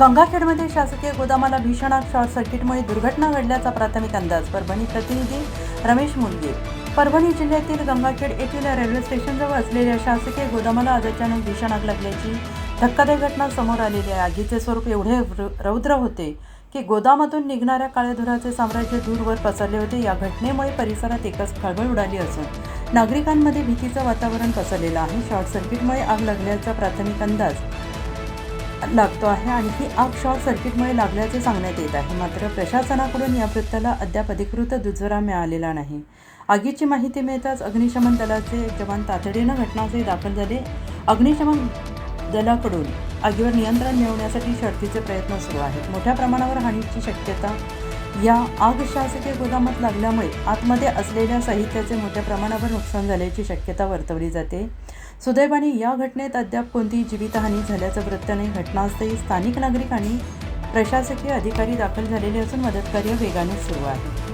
गंगाखेडमध्ये शासकीय गोदामाला भीषण आग, शॉर्ट सर्किटमुळे दुर्घटना घडल्याचा प्राथमिक अंदाज. परभणी प्रतिनिधी रमेश मुलगे. परभणी जिल्ह्यातील गंगाखेड येथील रेल्वे स्टेशनजवळ असलेल्या शासकीय गोदामाला आज अचानक भीषण आग लागल्याची धक्कादायक घटना समोर आलेली आहे. आगीचे स्वरूप एवढे रौद्र होते की गोदामातून निघणाऱ्या काळ्या धुराचे साम्राज्य दूरवर पसरले होते. या घटनेमुळे परिसरात एकच खळबळ उडाली असून नागरिकांमध्ये भीतीचं वातावरण पसरलेलं आहे. शॉर्ट सर्किटमुळे आग लागल्याचा प्राथमिक अंदाज लागतो आहे आणि ही आग शॉर्ट सर्किटमुळे लागल्याचे सांगण्यात येत आहे. मात्र प्रशासनाकडून या वृत्ताला अद्याप अधिकृत दुजोरा मिळालेला नाही. आगीची माहिती मिळताच अग्निशमन दलाचे जवान तातडीनं घटनास्थळी दाखल झाले. अग्निशमन दलाकडून आगीवर नियंत्रण मिळवण्यासाठी शर्थीचे प्रयत्न सुरू आहेत. मोठ्या प्रमाणावर हानीची शक्यता. या आग शासकीय गोदामात लागल्यामुळे आतमध्ये असलेल्या साहित्याचे मोठ्या प्रमाणावर नुकसान झाल्याची शक्यता वर्तवली जाते. सुदैवाने या घटनेत अद्याप कोणतीही जीवितहानी झाल्याचं वृत्त नाही. घटनास्थळी स्थानिक नागरिक आणि प्रशासकीय अधिकारी दाखल झालेले असून मदतकार्य वेगाने सुरू आहे.